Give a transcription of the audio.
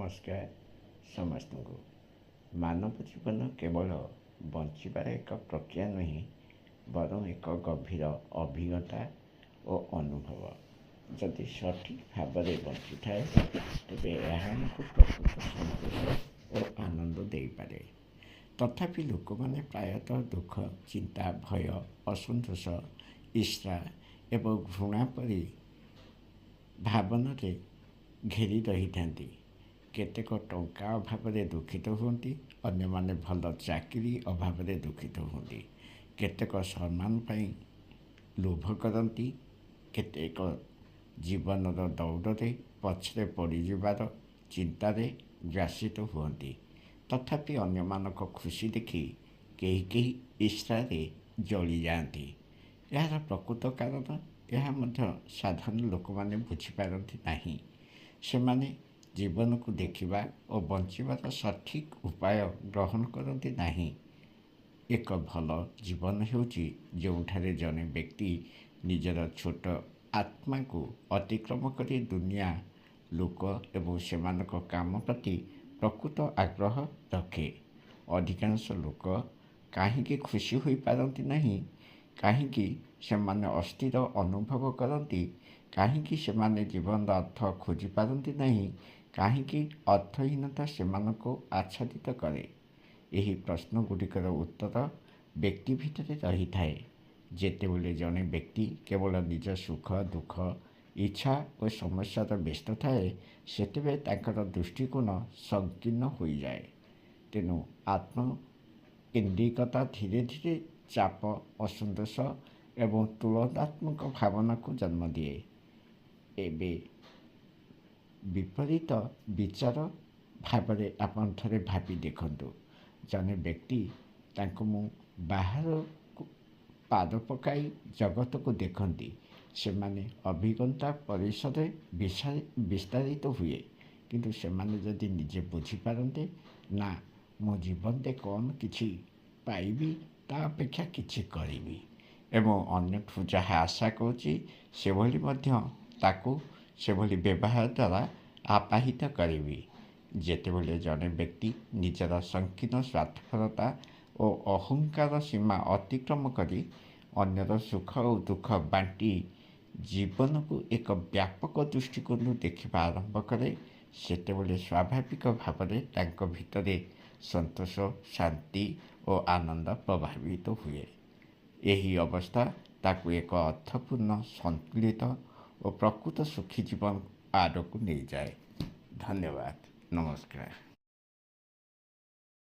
ନମସ୍କାର ସମସ୍ତଙ୍କୁ। ମାନବ ଜୀବନ କେବଳ ବଞ୍ଚିବାର ଏକ ପ୍ରକ୍ରିୟା ନୁହେଁ, ବରଂ ଏକ ଗଭୀର ଅଭିଜ୍ଞତା ଓ ଅନୁଭବ। ଯଦି ସଠିକ୍ ଭାବରେ ବଞ୍ଚିଥାଏ, ତେବେ ଏହା ଆମକୁ ପ୍ରକୃତ ସନ୍ତୋଷ ଓ ଆନନ୍ଦ ଦେଇପାରେ। ତଥାପି ଲୋକମାନେ ପ୍ରାୟତଃ ଦୁଃଖ, ଚିନ୍ତା, ଭୟ, ଅସନ୍ତୋଷ, ଈର୍ଷା ଏବଂ ଘୃଣା ପରି ଭାବନାରେ ଘେରି ରହିଥାନ୍ତି। କେତେକ ଟଙ୍କା ଅଭାବରେ ଦୁଃଖିତ ହୁଅନ୍ତି, ଅନ୍ୟମାନେ ଭଲ ଚାକିରି ଅଭାବରେ ଦୁଃଖିତ ହୁଅନ୍ତି। କେତେକ ସମ୍ମାନ ପାଇଁ ଲୋଭ କରନ୍ତି, କେତେକ ଜୀବନର ଦୌଡ଼ରେ ପଛରେ ପଡ଼ିଯିବାର ଚିନ୍ତାରେ ଗ୍ରାସିତ ହୁଅନ୍ତି। ତଥାପି ଅନ୍ୟମାନଙ୍କ ଖୁସି ଦେଖି କେହି କେହି ଈର୍ଷାରେ ଜଳିଯାଆନ୍ତି। ଏହାର ପ୍ରକୃତ କାରଣ ଏହା ମଧ୍ୟ ସାଧାରଣ ଲୋକମାନେ ବୁଝିପାରନ୍ତି ନାହିଁ। ସେମାନେ ଜୀବନକୁ ଦେଖିବା ଓ ବଞ୍ଚିବାର ସଠିକ୍ ଉପାୟ ଗ୍ରହଣ କରନ୍ତି ନାହିଁ। ଏକ ଭଲ ଜୀବନ ହେଉଛି ଯେଉଁଠାରେ ଜଣେ ବ୍ୟକ୍ତି ନିଜର ଛୋଟ ଆତ୍ମାକୁ ଅତିକ୍ରମ କରି ଦୁନିଆ, ଲୋକ ଏବଂ ସେମାନଙ୍କ କାମ ପ୍ରତି ପ୍ରକୃତ ଆଗ୍ରହ ରଖେ। ଅଧିକାଂଶ ଲୋକ କାହିଁକି ଖୁସି ହୋଇପାରନ୍ତି ନାହିଁ, କାହିଁକି ସେମାନେ ଅସ୍ଥିର ଅନୁଭବ କରନ୍ତି, କାହିଁକି ସେମାନେ ଜୀବନର ଅର୍ଥ ଖୋଜିପାରନ୍ତି ନାହିଁ, କାହିଁକି ଅର୍ଥହୀନତା ସେମାନଙ୍କୁ ଆଚ୍ଛାଦିତ କରେ? ଏହି ପ୍ରଶ୍ନଗୁଡ଼ିକର ଉତ୍ତର ବ୍ୟକ୍ତି ଭିତରେ ରହିଥାଏ। ଯେତେବେଳେ ଜଣେ ବ୍ୟକ୍ତି କେବଳ ନିଜ ସୁଖ, ଦୁଃଖ, ଇଚ୍ଛା ଓ ସମସ୍ୟାରେ ବ୍ୟସ୍ତ ଥାଏ, ସେତେବେଳେ ତାଙ୍କର ଦୃଷ୍ଟିକୋଣ ସଂକୀର୍ଣ୍ଣ ହୋଇଯାଏ। ତେଣୁ ଆତ୍ମକେନ୍ଦ୍ରିକତା ଧୀରେ ଧୀରେ ଚାପ, ଅସନ୍ତୋଷ ଏବଂ ତୁଳନାତ୍ମକ ଭାବନାକୁ ଜନ୍ମ ଦିଏ। ଏବେ ବିପରୀତ ବିଚାର ଭାବରେ ଆପଣ ଥରେ ଭାବି ଦେଖନ୍ତୁ। ଜଣେ ବ୍ୟକ୍ତି ତାଙ୍କୁ ମୁଁ ବାହାରକୁ ପାଦ ପକାଇ ଜଗତକୁ ଦେଖନ୍ତି। ସେମାନେ ଅଭିଜ୍ଞତା ପରିସରରେ ବିସ୍ତାରିତ ହୁଏ। କିନ୍ତୁ ସେମାନେ ଯଦି ନିଜେ ବୁଝିପାରନ୍ତେ, ନା ମୁଁ ଜୀବନରେ କ'ଣ କିଛି ପାଇବି, ତା ଅପେକ୍ଷା କିଛି କରିବି ଏବଂ ଅନ୍ୟଠୁ ଯାହା ଆଶା କରୁଛି ସେଭଳି ମଧ୍ୟ ତାକୁ ସେଭଳି ବ୍ୟବହାର ଦ୍ୱାରା ଆପାହିତ କରିବି। ଯେତେବେଳେ ଜଣେ ବ୍ୟକ୍ତି ନିଜର ସଂକୀର୍ଣ୍ଣ ସ୍ୱାର୍ଥପରତା ଓ ଅହଙ୍କାର ସୀମା ଅତିକ୍ରମ କରି ଅନ୍ୟର ସୁଖ ଓ ଦୁଃଖ ବାଣ୍ଟି ଜୀବନକୁ ଏକ ବ୍ୟାପକ ଦୃଷ୍ଟିକୋଣରୁ ଦେଖିବା ଆରମ୍ଭ କରେ, ସେତେବେଳେ ସ୍ୱାଭାବିକ ଭାବରେ ତାଙ୍କ ଭିତରେ ସନ୍ତୋଷ, ଶାନ୍ତି ଓ ଆନନ୍ଦ ପ୍ରଭାବିତ ହୁଏ। ଏହି ଅବସ୍ଥା ତାକୁ ଏକ ଅର୍ଥପୂର୍ଣ୍ଣ, ସନ୍ତୁଳିତ ଓ ପ୍ରକୃତ ସୁଖୀ ଜୀବନ ଆଡ଼କୁ ନେଇଯାଏ। ଧନ୍ୟବାଦ। ନମସ୍କାର।